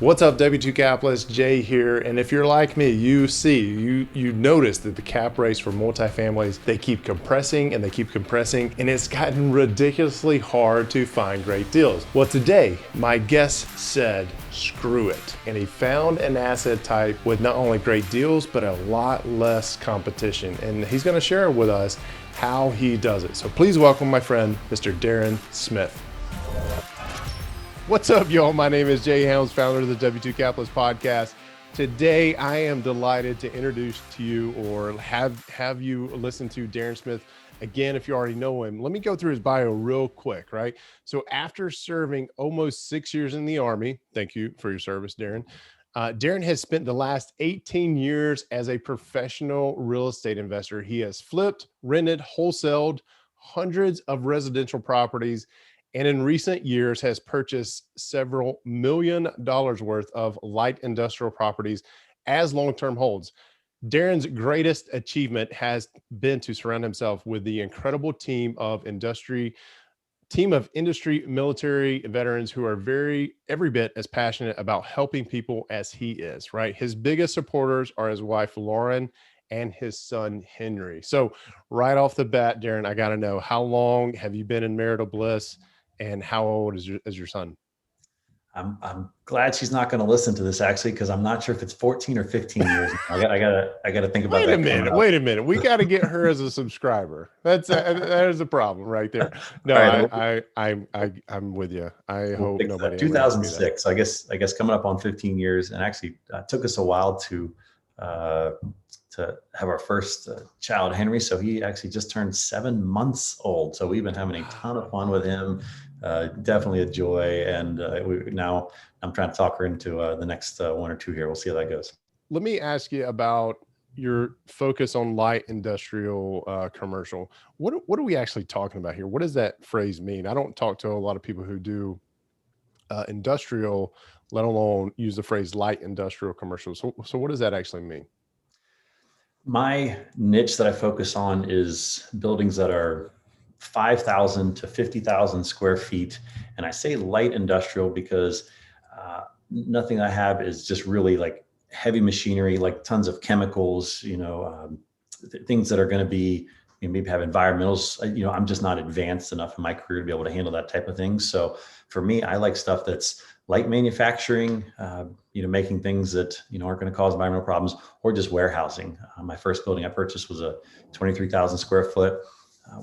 What's up, W2 Capitalist? Jay here. And if you're like me, you notice that the cap rates for multifamilies, they keep compressing and they keep compressing, and it's gotten ridiculously hard to find great deals. Well, today, my guest said, screw it. And he found an asset type with not only great deals, but a lot less competition. And he's gonna share with us how he does it. So please welcome my friend, Mr. Darren Smith. What's up, y'all? My name is Jay Helms, founder of the W2 Capitalist podcast. Today, I am delighted to introduce to you or have you listen to Darren Smith. Again, if you already know him, let me go through his bio real quick, right? So after serving almost 6 years in the Army, thank you for your service, Darren. Darren has spent the last 18 years as a professional real estate investor. He has flipped, rented, wholesaled hundreds of residential properties, and in recent years has purchased several $1 million worth of light industrial properties as long-term holds. Darren's greatest achievement has been to surround himself with the incredible team of industry military veterans who are every bit as passionate about helping people as he is, right? His biggest supporters are his wife, Lauren, and his son, Henry. So right off the bat, Darren, I got to know, how long have you been in marital bliss? And how old is your son? I'm glad she's not going to listen to this actually, because I'm not sure if it's 14 or 15 years. I got to think about that coming up. Wait a minute. We got to get her as a subscriber. That is a problem right there. No, All right, I'm with you. I we'll hope fix that. nobody ever asks me that. 2006. I guess coming up on 15 years, and actually took us a while uh, to have our first child, Henry. So he actually just turned 7 months old. So we've been having a ton of fun with him. Definitely a joy. And now I'm trying to talk her into the next one or two here. We'll see how that goes. Let me ask you about your focus on light industrial commercial. What are we actually talking about here? What does that phrase mean? I don't talk to a lot of people who do industrial, let alone use the phrase light industrial commercial. So what does that actually mean? My niche that I focus on is buildings that are 5,000 to 50,000 square feet. And I say light industrial because nothing I have is just really like heavy machinery, like tons of chemicals, things that are going to be, maybe have environmentals. I'm just not advanced enough in my career to be able to handle that type of thing. So for me, I like stuff that's light manufacturing, making things that, aren't going to cause environmental problems, or just warehousing. My first building I purchased was a 23,000 square foot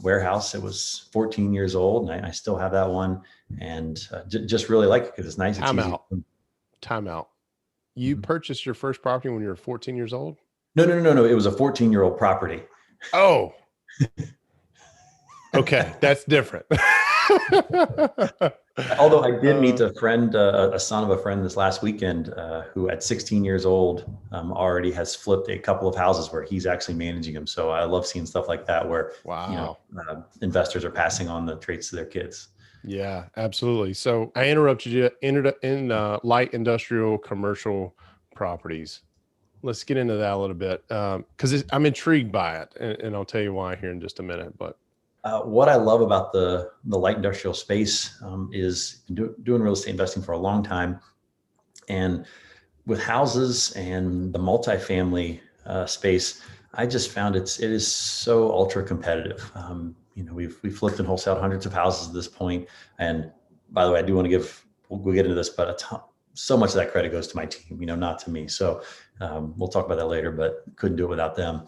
warehouse. It was 14 years old, and I still have that one, and just really like it because it's nice. It's easy. Time out. You purchased your first property when you were 14 years old? No. It was a 14-year-old property. Oh, okay. That's different. Although I did meet a friend, a son of a friend this last weekend, who at 16 years old already has flipped a couple of houses where he's actually managing them. So I love seeing stuff like that where, wow, investors are passing on the traits to their kids. Yeah, absolutely. So I interrupted you in light industrial commercial properties. Let's get into that a little bit because I'm intrigued by it, and I'll tell you why here in just a minute. But what I love about the light industrial space is doing real estate investing for a long time, and with houses and the multifamily space, I just found it is so ultra competitive. We've flipped and wholesaled hundreds of houses at this point. And by the way, I do want to we'll get into this, but so much of that credit goes to my team, not to me. So we'll talk about that later, but couldn't do it without them.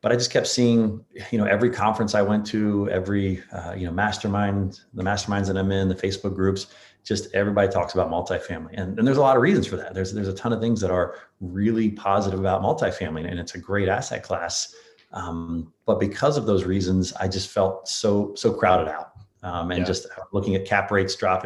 But I just kept seeing, every conference I went to, every, the masterminds that I'm in, the Facebook groups, just everybody talks about multifamily. And there's a lot of reasons for that. There's a ton of things that are really positive about multifamily, and it's a great asset class. But because of those reasons, I just felt so crowded out. Just looking at cap rates drop.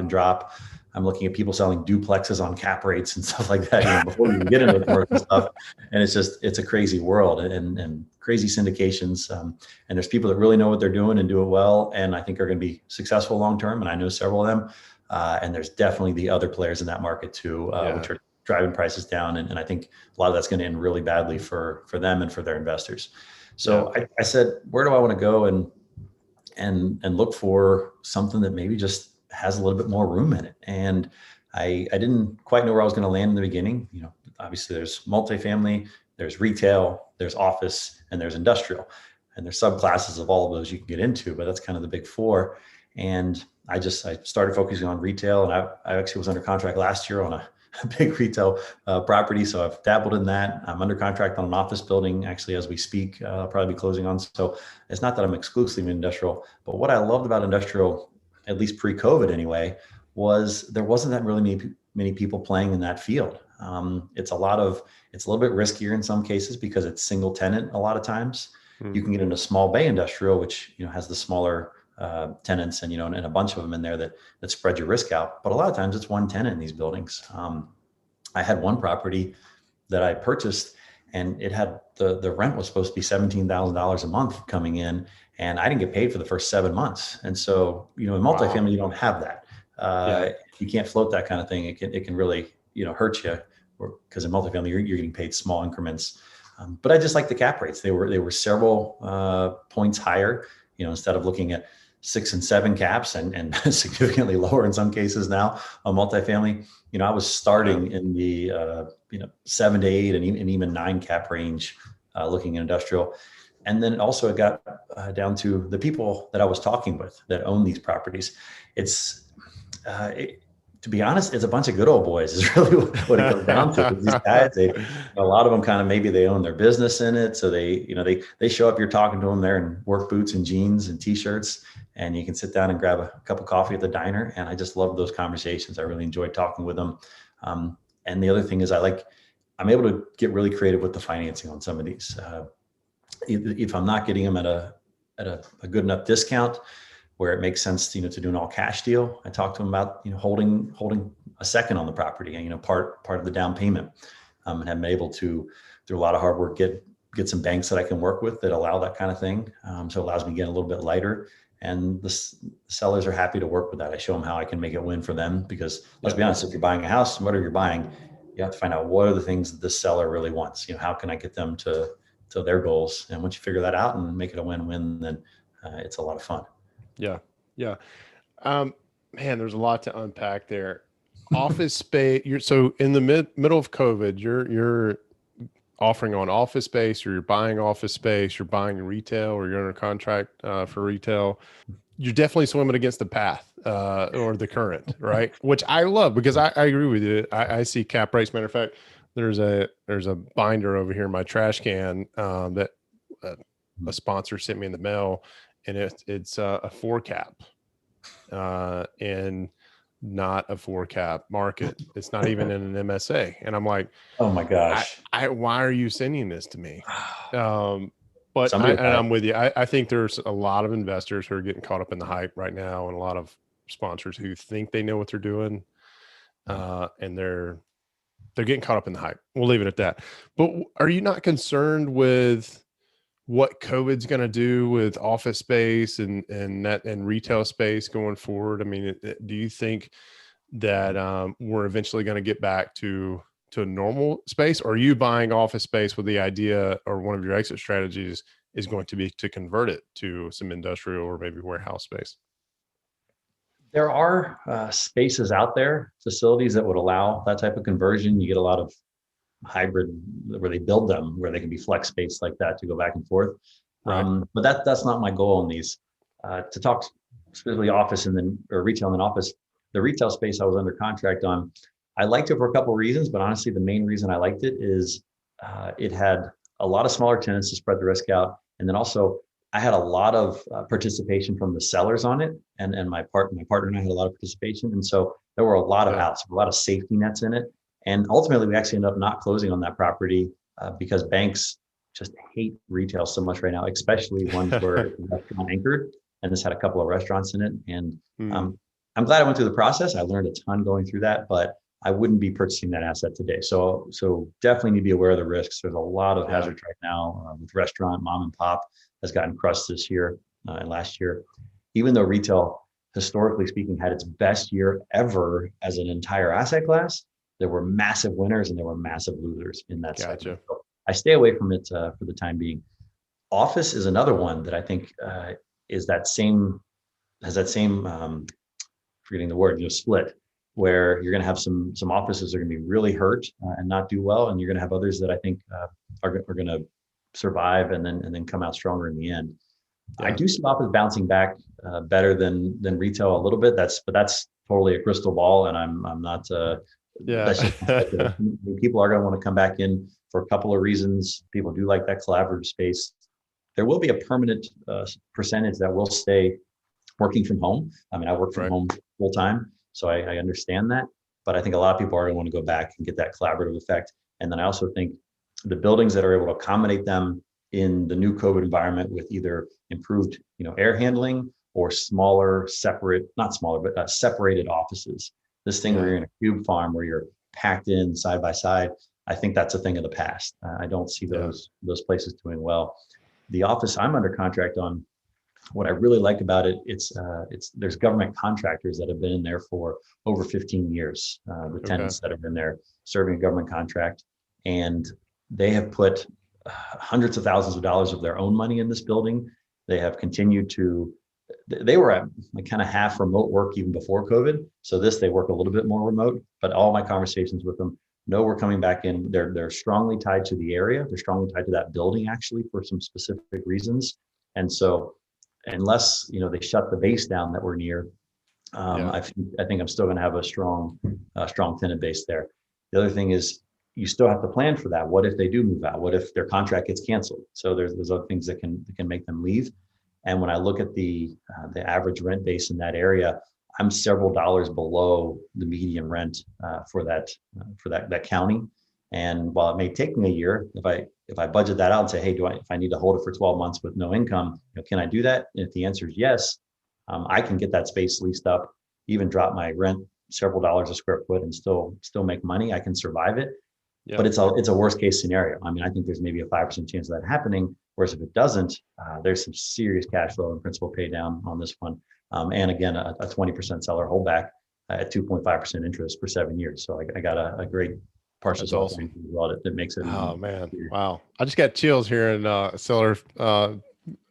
I'm looking at people selling duplexes on cap rates and stuff like that, before you get into the commercial stuff. And it's a crazy world and crazy syndications. And there's people that really know what they're doing and do it well, and I think are going to be successful long-term. And I know several of them. And there's definitely the other players in that market too, which are driving prices down. And I think a lot of that's going to end really badly for them and for their investors. So I said, where do I want to go and look for something that maybe just has a little bit more room in it? And I didn't quite know where I was going to land in the beginning. Obviously there's multifamily, there's retail, there's office, and there's industrial. And there's subclasses of all of those you can get into, but that's kind of the big four. And I started focusing on retail, and I actually was under contract last year on a big retail property. So I've dabbled in that. I'm under contract on an office building actually as we speak. I'll probably be closing on. So it's not that I'm exclusively industrial, but what I loved about industrial, at least pre-COVID anyway, was there wasn't that really many people playing in that field. It's a little bit riskier in some cases because it's single tenant a lot of times. You can get into small bay industrial, which has the smaller tenants and and a bunch of them in there that spread your risk out. But a lot of times it's one tenant in these buildings. I had one property that I purchased, and it had the rent was supposed to be $17,000 a month coming in, and I didn't get paid for the first 7 months. And so in multifamily you don't have that. If you can't float that kind of thing, it can really hurt you, because in multifamily you're getting paid small increments. But I just like the cap rates. They were several points higher. Instead of looking at 6 and 7 caps and significantly lower in some cases now on multifamily, I was starting in the 7 to 8 and even 9 cap range, looking at industrial. And then also it got down to the people that I was talking with that own these properties. To be honest, it's a bunch of good old boys is really what it comes down to. These guys, a lot of them kind of, maybe they own their business in it. So they show up, you're talking to them there in work boots and jeans and t-shirts, and you can sit down and grab a cup of coffee at the diner. And I just love those conversations. I really enjoyed talking with them. And the other thing is I'm able to get really creative with the financing on some of these. If I'm not getting them at a good enough discount where it makes sense to do an all cash deal, I talked to them about holding a second on the property and part of the down payment, and have been able to, through a lot of hard work, get some banks that I can work with that allow that kind of thing. So it allows me to get a little bit lighter, and the sellers are happy to work with that. I show them how I can make it win for them, because let's be honest, if you're buying a house, whatever you're buying, you have to find out what are the things that the seller really wants. How can I get them to their goals? And once you figure that out and make it a win-win, then it's a lot of fun. Yeah. Yeah. Man, there's a lot to unpack there. Office space. So in the middle of COVID, you're offering on office space, or you're buying office space, you're buying retail, or you're under contract for retail. You're definitely swimming against the path or the current, right? Which I love, because I agree with you. I see cap rates. Matter of fact, there's a binder over here in my trash can that a sponsor sent me in the mail, and it's a 4 cap, and not a 4 cap market. It's not even in an MSA. And I'm like, oh my gosh, why are you sending this to me? But I'm with you. I think there's a lot of investors who are getting caught up in the hype right now, and a lot of sponsors who think they know what they're doing, and they're getting caught up in the hype. We'll leave it at that. But are you not concerned with what COVID's going to do with office space and retail space going forward? I mean, do you think that we're eventually going to get back to a normal space? Or are you buying office space with the idea, or one of your exit strategies is going to be to convert it to some industrial or maybe warehouse space? There are spaces out there, facilities that would allow that type of conversion. You get a lot of hybrid where they build them, where they can be flex space like that to go back and forth. Right. But that's not my goal on these. To talk specifically office or retail and then office, the retail space I was under contract on, I liked it for a couple of reasons, but honestly, the main reason I liked it is it had a lot of smaller tenants to spread the risk out. And then also I had a lot of participation from the sellers on it. And my partner and I had a lot of participation. And so there were a lot of outs, a lot of safety nets in it. And ultimately, we actually ended up not closing on that property because banks just hate retail so much right now, especially ones where restaurant anchored. And this had a couple of restaurants in it. And I'm glad I went through the process. I learned a ton going through that, but I wouldn't be purchasing that asset today. So definitely need to be aware of the risks. There's a lot of hazards right now with restaurant. Mom and pop has gotten crushed this year and last year. Even though retail, historically speaking, had its best year ever as an entire asset class, there were massive winners and there were massive losers in that segment. So I stay away from it for the time being. Office is another one that I think has that same forgetting the word, split, where you're going to have some offices that are going to be really hurt and not do well, and you're going to have others that I think are going to survive and then come out stronger in the end. Yeah. I do see office bouncing back better than retail a little bit. That's totally a crystal ball, and I'm not. That's just people are going to want to come back in for a couple of reasons. People do like that collaborative space. There will be a permanent percentage that will stay working from home. I mean, I work from home full time, so I understand that. But I think a lot of people are going to want to go back and get that collaborative effect. And then I also think the buildings that are able to accommodate them in the new COVID environment with either improved, air handling or smaller, separated offices. This thing where you're in a cube farm where you're packed in side by side, I think that's a thing of the past. I don't see those places doing well. The office I'm under contract on, what I really like about it, there's government contractors that have been in there for over 15 years. The tenants that have been there serving a government contract, and they have put hundreds of thousands of dollars of their own money in this building. They have continued to. They were at kind of half remote work even before COVID. So they work a little bit more remote. But all my conversations with them, no, we're coming back in. They're strongly tied to the area. They're strongly tied to that building actually for some specific reasons. And so, unless they shut the base down that we're near, I think I'm still going to have a strong tenant base there. The other thing is you still have to plan for that. What if they do move out? What if their contract gets canceled? So there's other things that can make them leave. And when I look at the average rent base in that area, I'm several dollars below the median rent for that county. And while it may take me a year, if I budget that out and say, hey, if I need to hold it for 12 months with no income, can I do that? And if the answer is yes, I can get that space leased up, even drop my rent several dollars a square foot and still make money. I can survive it. Yeah. But it's a worst case scenario. I mean, I think there's maybe a 5% chance of that happening. Whereas if it doesn't, there's some serious cash flow and principal pay down on this one. And again, a 20% seller holdback at 2.5% interest for 7 years. So I got a great partial awesome. that makes it. Oh man. Weird. Wow. I just got chills here in seller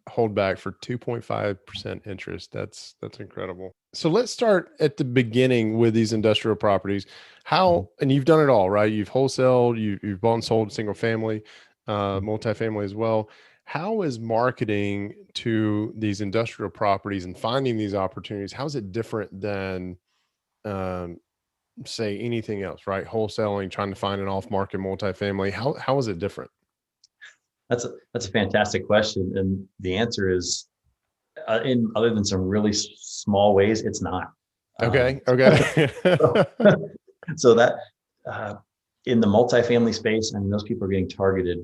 holdback for 2.5% interest. That's incredible. So let's start at the beginning with these industrial properties. And you've done it all, right? You've wholesaled, you've bought and sold single family, multifamily as well. How is marketing to these industrial properties and finding these opportunities? How is it different than, say, anything else, right? Wholesaling, trying to find an off-market multifamily. How is it different? That's a fantastic question, and the answer is, in other than some really small ways, it's not. Okay. So that in the multifamily space, I mean, those people are getting targeted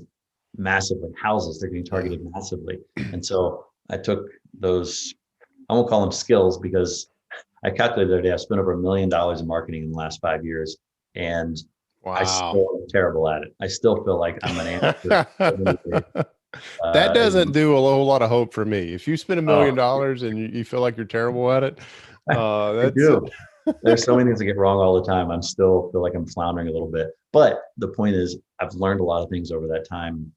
massively. Houses, they're getting targeted massively, and so I took those. I won't call them skills because I calculated the other day I spent over $1 million in marketing in the last 5 years, and wow. I still am terrible at it. I still feel like I'm an amateur. That doesn't do a whole lot of hope for me. If you spend $1 million and you feel like you're terrible at it, I do. There's so many things that get wrong all the time. I'm still feel like I'm floundering a little bit. But the point is, I've learned a lot of things over that time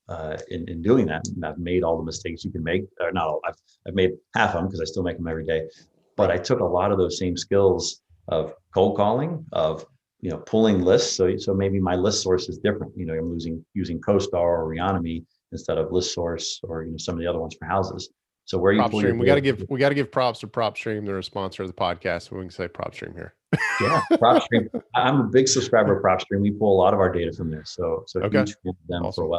in doing that. And I've made all the mistakes you can make. Or not all. I've made half of them because I still make them every day. But I took a lot of those same skills of cold calling, of pulling lists. So maybe my list source is different. I'm using CoStar or Reonomy instead of list source or some of the other ones for houses. So where you pull your we got to give props to PropStream. They're a sponsor of the podcast. We can say PropStream here. Yeah, PropStream. I'm a big subscriber of PropStream. We pull a lot of our data from there. So huge fan of them awesome.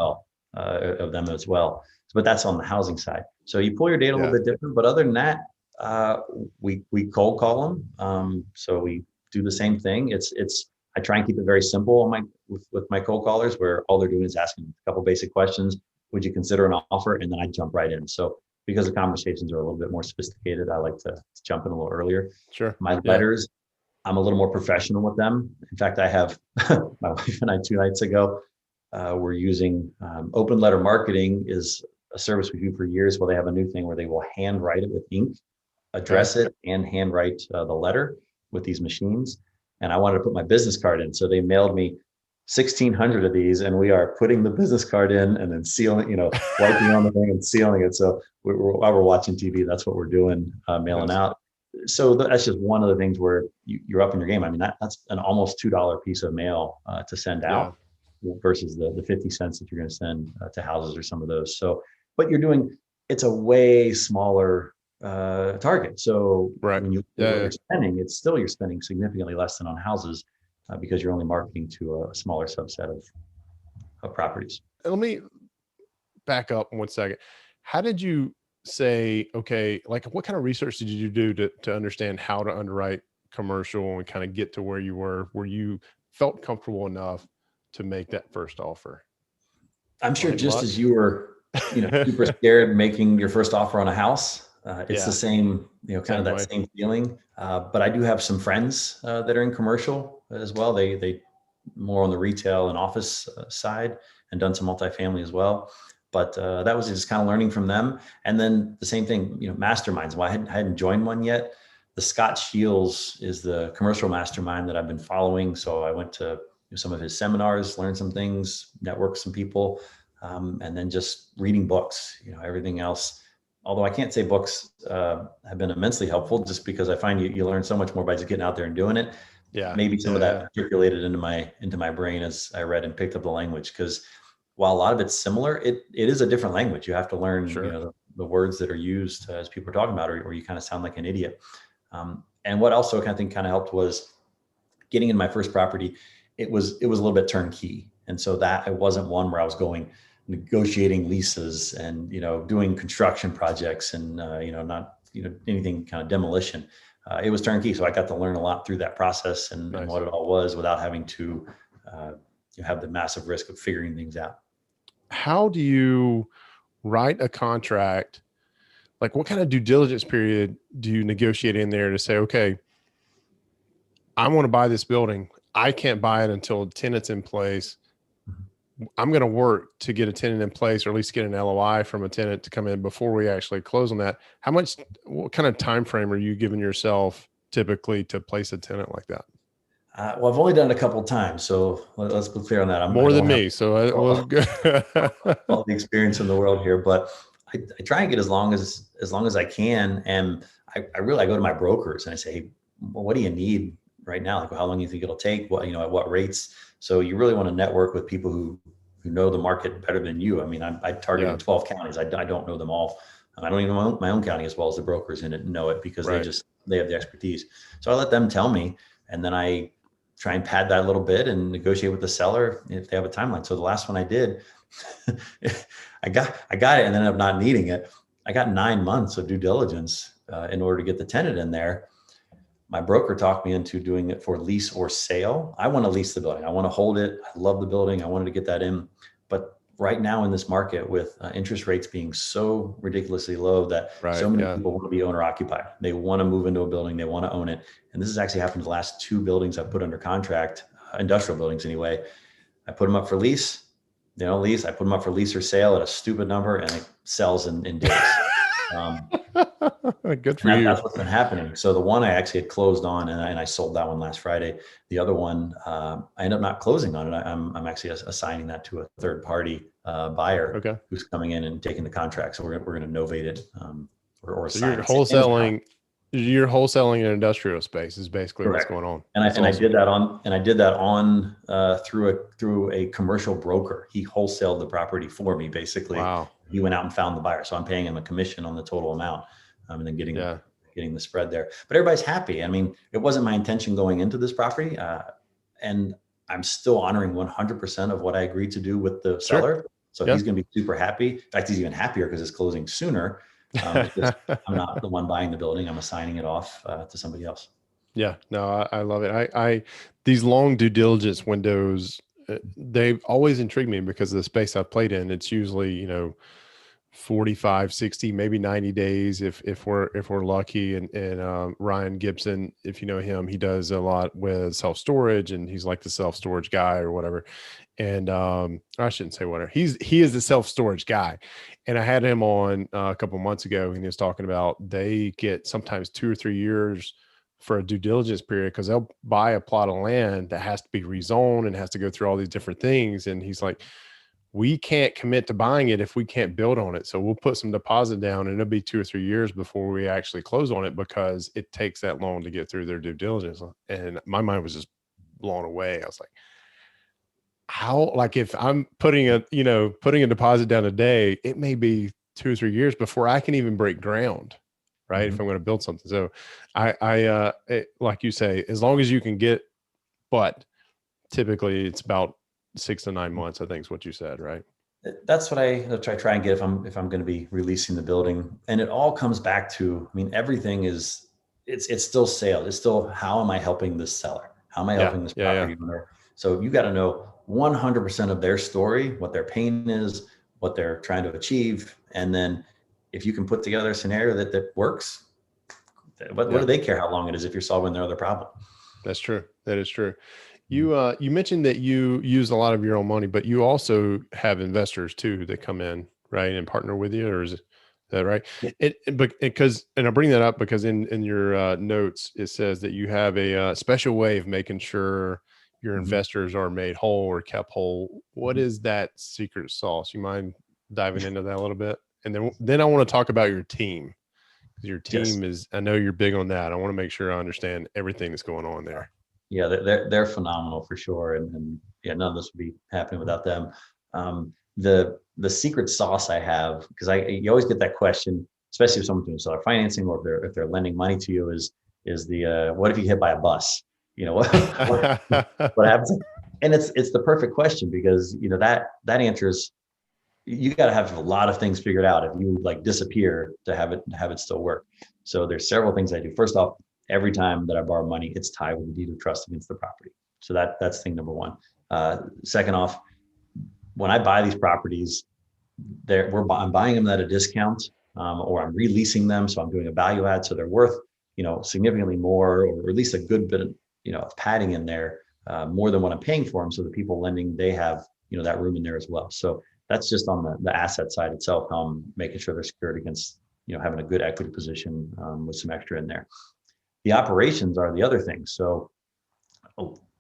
of them as well. But that's on the housing side. So you pull your data a little bit different. But other than that, we cold call them. So we do the same thing. I try and keep it very simple with my cold callers, where all they're doing is asking a couple basic questions. Would you consider an offer? And then I jump right in. So because the conversations are a little bit more sophisticated, I like to jump in a little earlier. Sure. My letters, I'm a little more professional with them. In fact, I have my wife and I 2 nights ago, we're using open letter marketing is a service we do for years. Well, they have a new thing where they will handwrite it with ink, address it, and handwrite the letter with these machines. And I wanted to put my business card in. So they mailed me 1,600 of these, and we are putting the business card in and then sealing, wiping on the thing and sealing it. So while we're watching TV, that's what we're doing, mailing out. So that's just one of the things where you're up in your game. I mean, that's an almost $2 piece of mail to send Yeah. out versus the 50 cents that you're going to send to houses or some of those. So, but you're doing, it's a way smaller target. So Right. when you look at Yeah. what Yeah. you're spending, you're spending significantly less than on houses because you're only marketing to a smaller subset of properties. And let me back up 1 second. How did you say, okay, like what kind of research did you do to understand how to underwrite commercial and kind of get to where you felt comfortable enough to make that first offer? I'm sure Blind just luck. as you were, super scared making your first offer on a house, it's the Yeah. same, kind of Same that way. same feeling. But I do have some friends that are in commercial as well. They more on the retail and office side and done some multifamily as well. But that was just kind of learning from them. And then the same thing, masterminds. Well, I hadn't joined one yet. The Scott Shields is the commercial mastermind that I've been following. So I went to some of his seminars, learned some things, networked some people, and then just reading books. Everything else. Although I can't say books have been immensely helpful, just because I find you learn so much more by just getting out there and doing it. Yeah. Maybe some of Yeah. that percolated into my brain as I read and picked up the language. Because while a lot of it's similar, it is a different language. You have to learn, Sure. the words that are used as people are talking about, or you kind of sound like an idiot. And what also kind of helped was getting in my first property. It was a little bit turnkey, and so that it wasn't one where I was going negotiating leases and doing construction projects and not anything kind of demolition. It was turnkey, so I got to learn a lot through that process and Nice. what it all was without having to have the massive risk of figuring things out. How do you write a contract? Like what kind of due diligence period do you negotiate in there to say, okay, I want to buy this building. I can't buy it until tenant's in place. I'm going to work to get a tenant in place, or at least get an LOI from a tenant to come in before we actually close on that. What kind of time frame are you giving yourself typically to place a tenant like that? Well, I've only done it a couple of times, so let's be clear on that. I More than don't have me. So it was all, good. all the experience in the world here, but I try and get as long as I can. And I go to my brokers and I say, hey, well, what do you need right now? Like, how long do you think it'll take? What, at what rates? So you really want to network with people who know the market better than you. I mean, I targeted Yeah. 12 counties. I don't know them all. I don't even know my own county as well as the brokers in it know it, because Right. they have the expertise. So I let them tell me, and then I try and pad that a little bit and negotiate with the seller if they have a timeline. So the last one I did, I got it and ended up not needing it. I got 9 months of due diligence in order to get the tenant in there. My broker talked me into doing it for lease or sale. I want to lease the building. I want to hold it. I love the building. I wanted to get that in. But right now in this market, with interest rates being so ridiculously low, that Right. so many Yeah. people want to be owner occupied. They want to move into a building. They want to own it. And this has actually happened to the last 2 buildings I've put under contract, industrial buildings anyway. I put them up for lease. They don't lease. I put them up for lease or sale at a stupid number, and it sells in days. Good for And you. that's what's been happening. So the one I actually had closed on, and I sold that one last Friday. The other one, I ended up not closing on it. I'm actually assigning that to a third party buyer Okay. who's coming in and taking the contract. So we're going to novate it or So assign it. Same as a house. you're wholesaling an industrial space is basically what's Correct. going on. And That's I awesome. did that on through a commercial broker. He wholesaled the property for me. Basically, Wow. he went out and found the buyer. So I'm paying him a commission on the total amount, and then getting the spread there. But everybody's happy. I mean, it wasn't my intention going into this property, and I'm still honoring 100% of what I agreed to do with the Sure. seller. So Yeah. he's going to be super happy. In fact, he's even happier because it's closing sooner. It's just I'm not the one buying the building. I'm assigning it off to somebody else. Yeah, no, I love it. These long due diligence windows, they've always intrigued me because of the space I've played in. It's usually, 45, 60, maybe 90 days if we're lucky. And Ryan Gibson, if you know him, he does a lot with self-storage, and he's like the self-storage guy or whatever. And I shouldn't say whatever. He is the self-storage guy. And I had him on a couple months ago, and he was talking about they get sometimes 2 or 3 years for a due diligence period, because they'll buy a plot of land that has to be rezoned and has to go through all these different things. And he's like, we can't commit to buying it if we can't build on it. So we'll put some deposit down, and it'll be 2 or 3 years before we actually close on it, because it takes that long to get through their due diligence. And my mind was just blown away. I was like, how, like, if I'm putting a deposit down today, it may be 2 or 3 years before I can even break ground, right? If I'm going to build something. So like you say, as long as you can get, but typically it's about 6 to 9 months, I think is what you said, right? That's what I try and get if I'm going to be releasing the building. And it all comes back to, I mean, everything is, it's still sales. It's still, how am I helping this seller? How am I helping this property owner? So you got to know 100% of their story, what their pain is, what they're trying to achieve. And then if you can put together a scenario that works, what do they care how long it is if you're solving their other problem? That's true. That is true. You mentioned that you use a lot of your own money, but you also have investors too that come in, right, and partner with you, or is that right? Yeah. And I bring that up because in your notes it says that you have a special way of making sure your investors are made whole or kept whole. What is that secret sauce? You mind diving into that a little bit? And then I want to talk about your team. Your team is, I know you're big on that. I want to make sure I understand everything that's going on there. Yeah, they're phenomenal for sure, and yeah, none of this would be happening without them. The secret sauce I have, because you always get that question, especially if someone's doing seller financing, or if they're lending money to you, is the what if you get hit by a bus? You know, what happens? And it's the perfect question, because that answer is, you got to have a lot of things figured out if you like disappear to have it still work. So there's several things I do. First off, every time that I borrow money, it's tied with a deed of trust against the property. So that's thing number one. Second off, when I buy these properties, I'm buying them at a discount, or I'm releasing them, so I'm doing a value add, so they're worth significantly more, or at least a good bit of padding in there, more than what I'm paying for them. So the people lending, they have that room in there as well. So that's just on the asset side itself, how I'm making sure they're secured against having a good equity position, with some extra in there. The operations are the other thing. So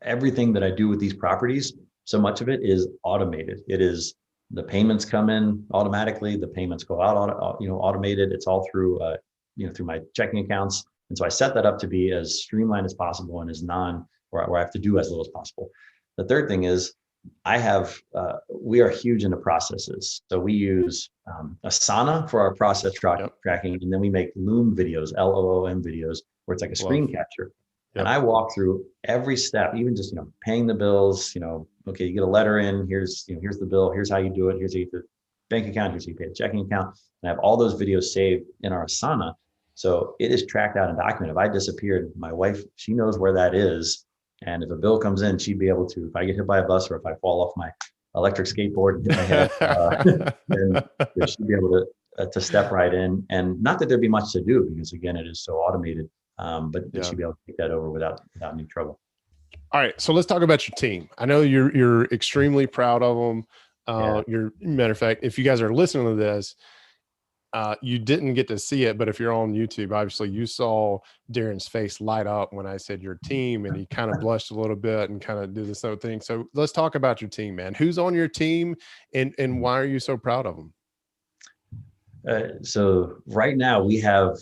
everything that I do with these properties, so much of it is automated. It is, the payments come in automatically, the payments go out automated. It's all through through my checking accounts. And so I set that up to be as streamlined as possible, and as where I have to do as little as possible. The third thing is, we are huge into processes. So we use Asana for our process tracking, and then we make Loom videos, LOOM videos, where it's like a screen capture. Yep. And I walk through every step, even just paying the bills. Okay, you get a letter in. Here's the bill. Here's how you do it. Here's how you get the bank account. Here's how you pay the checking account. And I have all those videos saved in our Asana, so it is tracked out and documented. If I disappeared, my wife, she knows where that is. And if a bill comes in, she'd be able to, if I get hit by a bus, or if I fall off my electric skateboard and hit my head, then she'd be able to step right in. And not that there'd be much to do, because again, it is so automated, but she'd be able to take that over without any trouble. All right, so let's talk about your team. I know you're extremely proud of them. Matter of fact, if you guys are listening to this, you didn't get to see it, but if you're on YouTube, obviously you saw Darren's face light up when I said your team, and he kind of blushed a little bit and kind of did this other thing. So let's talk about your team, man. Who's on your team, and why are you so proud of them? So right now we have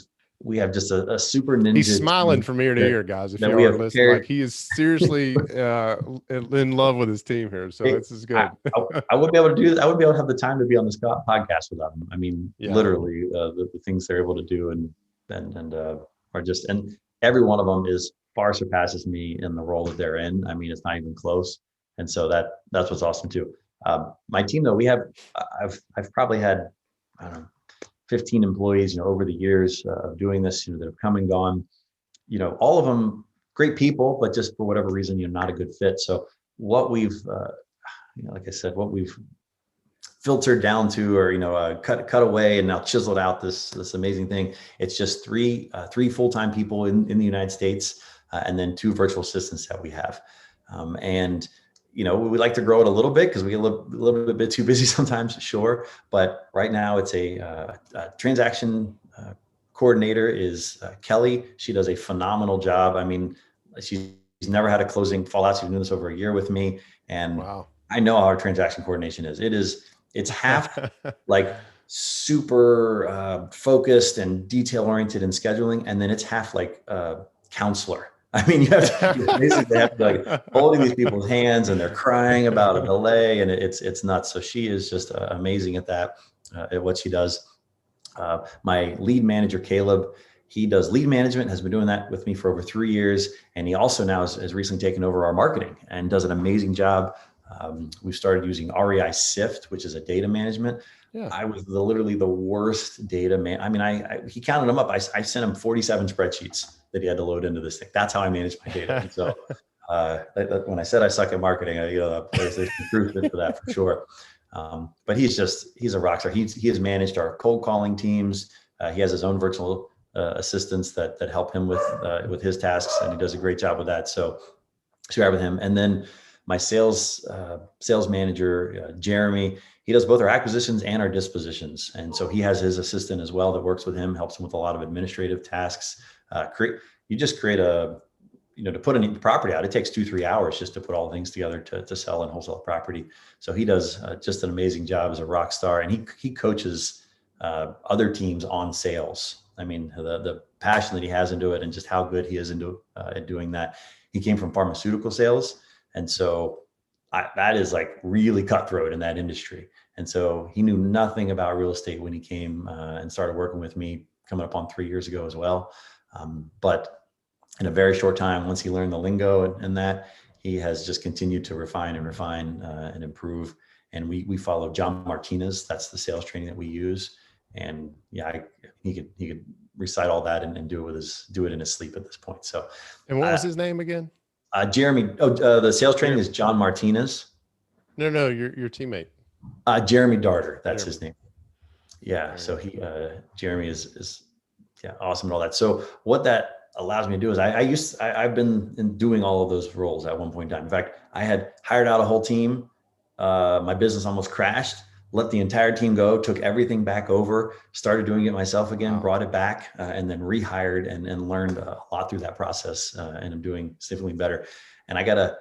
just a super ninja. He's smiling from ear to ear, guys. If you are listening, like, he is seriously in love with his team here. So this is good. I wouldn't be able to do this. I wouldn't be able to have the time to be on this podcast without him. I mean, literally, the things they're able to do and are just, and every one of them far surpasses me in the role that they're in. I mean, it's not even close. And so that's what's awesome too. My team, though, I've probably had, I don't know, 15 employees, over the years of doing this, that have come and gone, all of them great people, but just for whatever reason, not a good fit. So what we've, like I said, what we've filtered down to, or, cut away and now chiseled out this amazing thing. It's just three full-time people in the United States, and then 2 virtual assistants that we have. And we like to grow it a little bit because we get a little bit too busy sometimes, sure. But right now it's a transaction coordinator is Kelly. She does a phenomenal job. I mean, she's never had a closing fall out. She's been doing this over a year with me. And I know how our transaction coordination is. It's half like super focused and detail oriented in scheduling, and then it's half like counselor. I mean, you basically have to be like holding these people's hands, and they're crying about a delay, and it's nuts. So she is just amazing at that, at what she does. My lead manager, Caleb, he does lead management, has been doing that with me for over 3 years. And he also now has recently taken over our marketing and does an amazing job. We've started using REI Sift, which is a data management. Yeah. I was literally the worst data man. I mean, he counted them up. I sent him 47 spreadsheets that he had to load into this thing. That's how I manage my data. And so when I said I suck at marketing, there's some truth for that for sure. But he's a rock star. He has managed our cold calling teams. He has his own virtual assistants that help him with his tasks, and he does a great job with that. So share with him. And then my sales manager, Jeremy, he does both our acquisitions and our dispositions. And so he has his assistant as well that works with him, helps him with a lot of administrative tasks. To put a property out, it takes 2-3 hours just to put all things together to sell and wholesale property. So he does just an amazing job as a rock star, and he coaches other teams on sales. I mean, the passion that he has into it and just how good he is into at doing that. He came from pharmaceutical sales. And so that is like really cutthroat in that industry. And so he knew nothing about real estate when he came and started working with me coming up on 3 years ago as well. But in a very short time, once he learned the lingo and that, he has just continued to refine and improve. And we follow John Martinez. That's the sales training that we use. And yeah, he could recite all that and do it in his sleep at this point. So, and what was his name again? Jeremy. The sales training is John Martinez. No, your teammate. Jeremy Darter. That's his name. Yeah. So Jeremy is awesome and all that. So what that allows me to do is I've been doing all of those roles at one point in time. In fact, I had hired out a whole team. My business almost crashed, let the entire team go, took everything back over, started doing it myself again, wow. Brought it back, and then rehired and learned a lot through that process. And I'm doing significantly better. And I gotta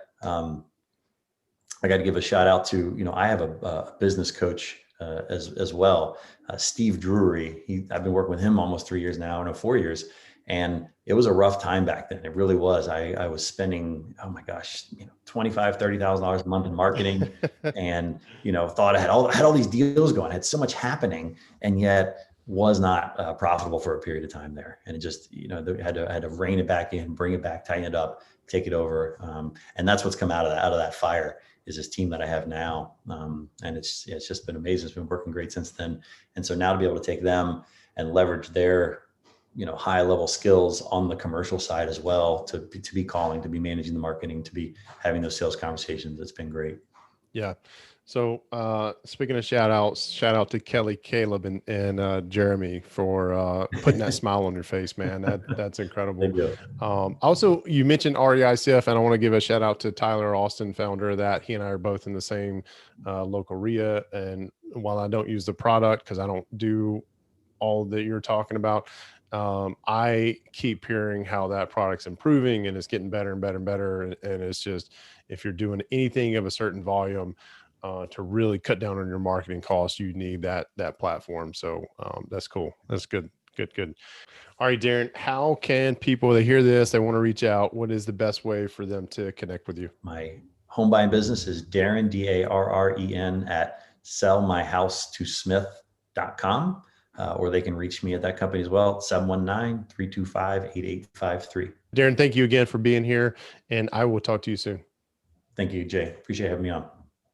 give a shout out to, I have a business coach as well, Steve Drury. I've been working with him almost 3 years now, 4 years. And it was a rough time back then. It really was. I was spending, oh my gosh, $25,000, $30,000 a month in marketing, and thought I had all these deals going. I had so much happening, and yet was not profitable for a period of time there. And it just, had to rein it back in, bring it back, tighten it up, take it over. And that's what's come out of that fire is this team that I have now. And it's just been amazing. It's been working great since then. And so now to be able to take them and leverage their high level skills on the commercial side as well, to be calling, to be managing the marketing, to be having those sales conversations. It's been great. Yeah. So speaking of shout out to Kelly, Caleb, and Jeremy for putting that smile on your face, man. That's incredible. Also, you mentioned REICF, and I want to give a shout out to Tyler Austin, founder of that. He and I are both in the same local RIA. And while I don't use the product because I don't do all that you're talking about, I keep hearing how that product's improving and it's getting better and better and better. And it's just, if you're doing anything of a certain volume to really cut down on your marketing costs, you need that platform. So that's cool. That's good. All right, Darren, how can people that hear this, they want to reach out, what is the best way for them to connect with you? My home buying business is Darren, DARREN at sellmyhousetosmith.com. Or they can reach me at that company as well, 719-325-8853. Darren, thank you again for being here, and I will talk to you soon. Thank you, Jay. Appreciate having me on.